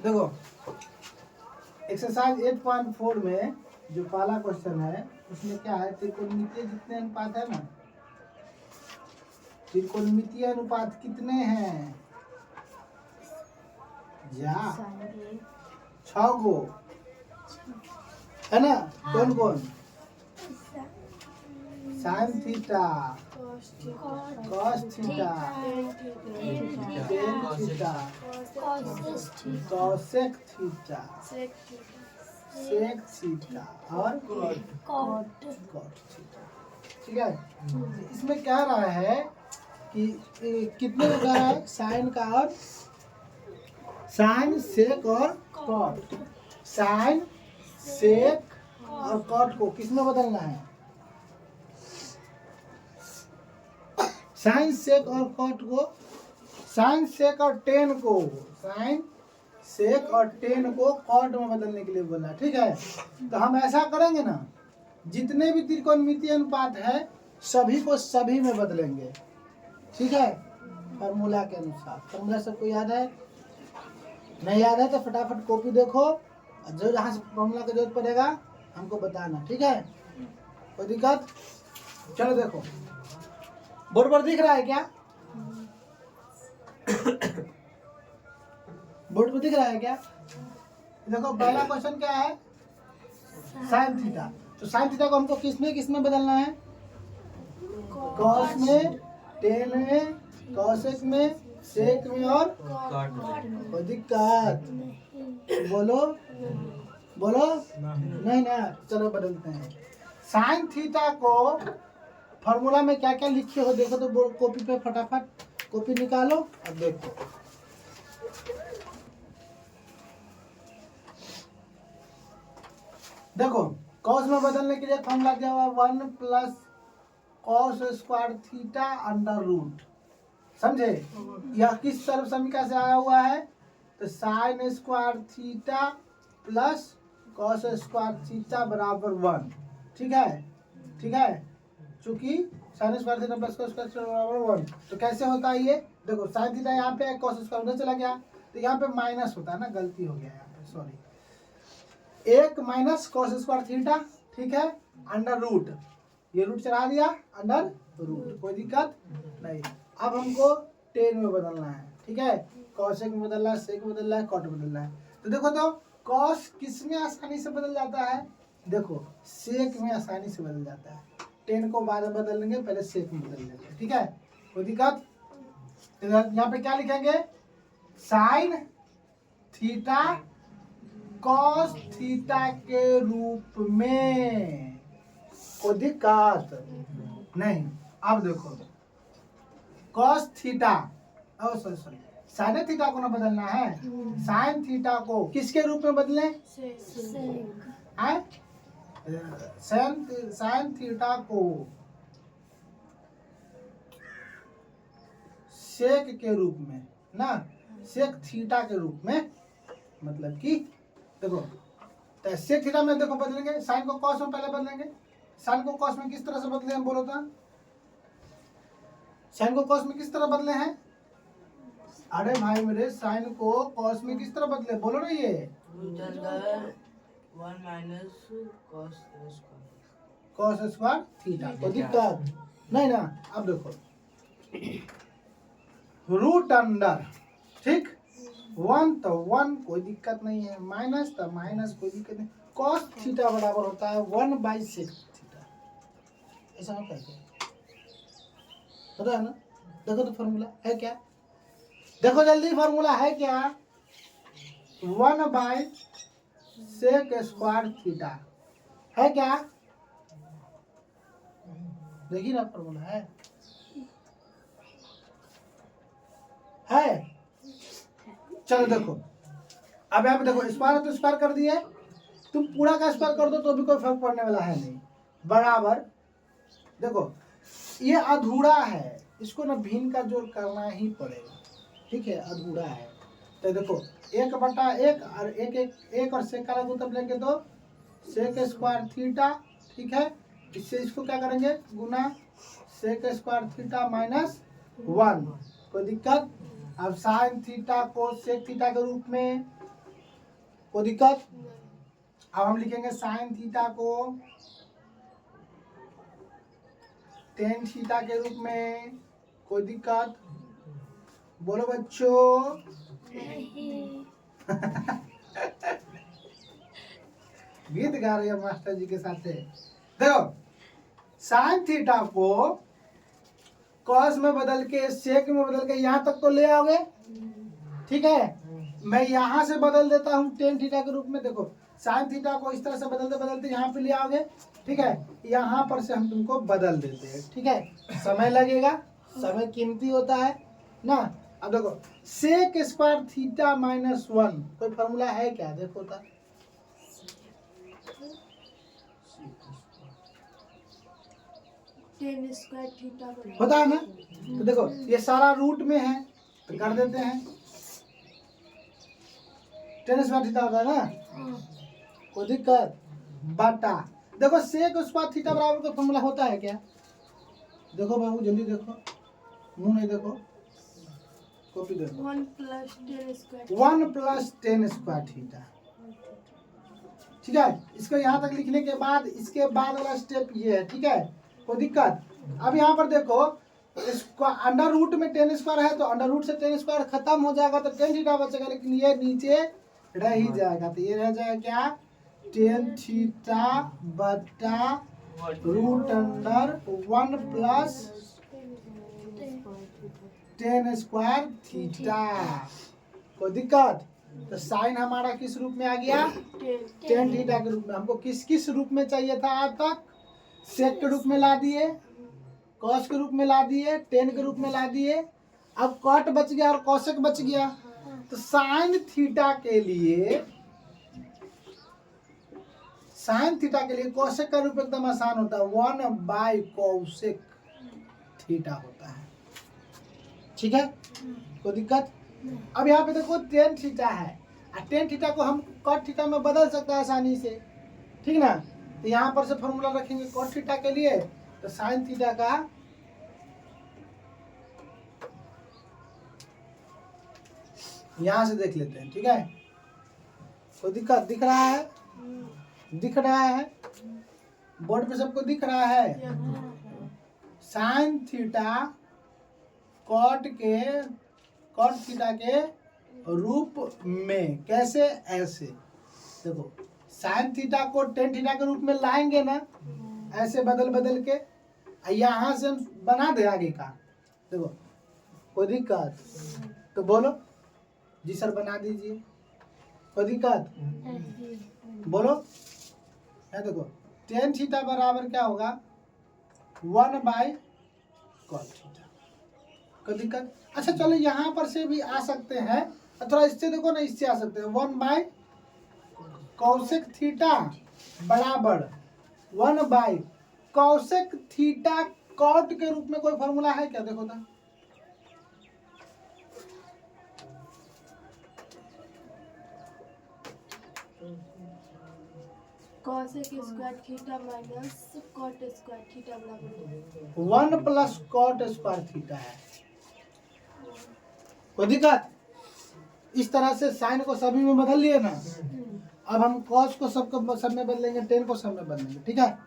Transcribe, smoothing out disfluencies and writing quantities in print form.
देखो एक्सरसाइज 8.4 में जो पहला क्वेश्चन है उसमें क्या है, त्रिकोणमितीय जितने अनुपात है ना, त्रिकोणमितीय अनुपात कितने हैं? जा 6 गो है ना। कौन कौन? Sine theta, cos theta, tan theta, cosec theta, sec theta और कॉट थीटा। ठीक है, इसमें कह रहा है कि कितने का कह रहा है? साइन का और साइन, सेक और कॉट। साइन, सेक और कॉट को किस में बदलना है? साइन, सेक और कॉट को, साइन, सेक और टेन को, साइन, सेक और टेन को कॉट में बदलने के लिए बोला। ठीक है, तो हम ऐसा करेंगे ना, जितने भी त्रिकोणमितीय अनुपात है सभी को सभी में बदलेंगे। ठीक है, फार्मूला के अनुसार। फार्मूला सबको याद है? नहीं याद है तो फटाफट कॉपी देखो, जो जहाँ से फार्मूला की जरूरत पड़ेगा हमको बताना। ठीक है, कोई दिक्कत? चलो देखो, बोर्ड पर दिख रहा है क्या? बोर्ड पर दिख रहा है क्या? देखो पहला क्वेश्चन क्या है? Sine theta. तो साइन थीटा को हमको किसमें बदलना है? कॉस में, टेन में, कॉसेक में, सेक में और कोई दिक्कत? बोलो बोलो। नहीं ना, चलो बदलते हैं। साइन थीटा को फॉर्मूला में क्या क्या लिखे हो देखो तो, कॉपी पे फटाफट कॉपी निकालो और देखो। देखो कॉस में बदलने के लिए फॉर्मूला क्या हुआ? 1 plus cos square theta under root. समझे? यह किस सर्व समीकरण से आया हुआ है? तो sine square theta plus cos square theta बराबर 1। ठीक है, ठीक है, चूंकि sine square theta plus cos square theta बराबर 1। तो कैसे होता है ये? देखो साइन थीटा यहाँ पे, कॉस स्क्वायर उधर चला गया, तो यहाँ पे माइनस होता है ना, गलती हो गया यहाँ पे, sorry. 1 minus cos square theta, ठीक है, अंडर रूट, ये रूट चढ़ा दिया, अंडर रूट, कोई दिक्कत नहीं। अब हमको टेन में बदलना है। ठीक है, कॉसेक में बदलना है, सेक में बदलना है, कॉट में बदलना है। तो देखो तो कॉस किस में आसानी से बदल जाता है? देखो सेक में आसानी से बदल जाता है। टेन को बाद में बदल लेंगे, पहले सेक में बदल लेंगे। ठीक है, कोई दिक्कत? तो यहाँ पे क्या लिखेंगे? साइन थीटा कॉस थीटा के रूप में। कोई दिक्कत नहीं। अब देखो cos theta, sorry sine theta को ना बदलना है, साइन थीटा को किसके रूप में बदलें? साइन थीटा को सेक के रूप में ना, सेक थीटा के रूप में, मतलब कि देखो तो सेक थीटा में देखो बदलेंगे, साइन को कॉस में पहले बदलेंगे। साइन को कॉस में किस तरह से बदले हैं बोलो तो? साइन को कॉस में किस तरह बदले हैं? अरे भाई मेरे, साइन को कॉस में किस तरह बदले बोलो ना? ये 1 माइनस कॉस स्क्वायर थीटा, कोई दिक्कत नहीं ना। अब देखो रूट अंडर, ठीक, 1 तो 1 कोई दिक्कत नहीं है, माइनस तो माइनस कोई दिक्कत नहीं। कॉस थीटा बराबर होता है 1/सेक थीटा। ऐसा होता है क्या? पता है ना? देखो तो फॉर्मूला है क्या? देखो जल्दी, फॉर्मूला है क्या? 1/सेक स्क्वायर थीटा है क्या? देखिए ना, फॉर्मूला है चलो देखो, अब यहाँ पे देखो स्क्वायर तो स्क्वायर कर दिए, तुम पूरा का स्क्वायर कर दो तो भी कोई फर्क पड़ने वाला है नहीं, बराबर। देखो ये अधूरा है, इसको ना भिन्न का जोड़ करना ही पड़ेगा। ठीक है, अधूरा है। तो देखो 1/1 और एक और सेक का मतलब लेंगे तो सेक स्क्वायर थीटा। ठीक है, इससे इसको क्या करेंगे? गुना सेक स्क्वायर थीटा माइनस 1। कोई दिक्कत? अब साइन थीटा को सेक थीटा के रूप में, कोई दिक्कत? अब हम लिखेंगे साइन थीटा को टेन थीटा के रूप में। कोई दिक्कत? बोलो बच्चों। गीत गा रही है मास्टर जी के साथ। देखो साइन थीटा को कॉस में बदल के सेक में बदल के यहाँ तक तो ले आओगे, ठीक है। मैं यहाँ से बदल देता हूँ टेन थीटा के रूप में। देखो साइन थीटा को इस तरह से बदलते बदलते यहाँ पे ले आओगे, ठीक है। यहाँ पर से हम तुमको बदल देते हैं, ठीक है। समय लगेगा, समय कीमती होता है ना। अब देखो सेक स्क्वायर थीटा माइनस 1 कोई फॉर्मूला है क्या? देखो होता टेन स्क्वायर थीटा होता है ना। तो देखो ये सारा रूट में है तो कर देते हैं, टेन स्क्वायर थीटा होता है ना। कोई दिक्कत? बटा देखो सेक स्क्वायर थीटा बराबर का फॉर्मूला होता है क्या? देखो बाबू जल्दी देखो, मुंह नहीं देखो, कॉपी देखो। 1 plus 10 square 1 plus 10 square theta, ठीक है। इसको यहाँ तक लिखने के बाद इसके बाद वाला स्टेप ये है, ठीक है। कोई दिक्कत? अब यहाँ पर देखो इसको अंडर रूट में 10 स्क्वायर है तो अंडर रूट से 10 स्क्वायर खत्म हो जाएगा तो 10 थीटा बचेगा, लेकिन ये नीचे रह ही जाएगा। तो ये रह जाएगा क्या? 10 थीटा बटा root under 1 plus 10 square theta. कोई दिक्कत? तो साइन हमारा किस रूप में आ गया? 10 थीटा के रूप में। हमको किस किस रूप में चाहिए था आज तक? सेक के रूप में ला दिए, कॉस के रूप में ला दिए, 10 के रूप में ला दिए। अब कॉट बच गया और कॉसेक बच गया। तो साइन थीटा के लिए कॉसेक का रूप एकदम आसान होता है, 1 बाय कॉसेक थीटा होता है, ठीक है। कोई दिक्कत? अब यहाँ पे देखो 10 थीटा है और 10 थीटा को हम कॉट थीटा में बदल सकते हैं आसानी से, ठीक ना। तो यहाँ पर से फॉर्मूला रखेंगे कॉट थीटा के लिए, तो साइन थीटा का यहाँ से देख लेते हैं, ठीक है। कोई दिक्कत? दिख रहा है? दिख रहा है बोर्ड पे सबको दिख रहा है? साइन थीटा कॉट थीटा के रूप में कैसे? ऐसे देखो साइन थीटा को 10 थीटा के रूप में लाएंगे ना, ऐसे बदल बदल के यहाँ से हम बना दे आगे का। देखो कोई दिक्कत? तो बोलो जी सर बना दीजिए। कोई दिक्कत? बोलो। है देखो 10 थीटा बराबर क्या होगा? 1 बाय कॉट थीटा। कोई दिक्कत? अच्छा चलो यहाँ पर से भी आ सकते हैं, थोड़ा इससे देखो ना, इससे आ सकते हैं। 1 बाय कॉसेक थीटा बराबर 1 बाय कॉसेक थीटा कॉट के रूप में कोई फॉर्मूला है क्या? देखो ना। Cosec square theta minus cot square theta बराबर 1 प्लस कॉट स्क्वायर थीटा है। कोई दिक्कत? इस तरह से साइन को सभी में बदल लिए ना। अब हम कॉस को सब में बदलेंगे, 10 को सब में बदलेंगे, ठीक है।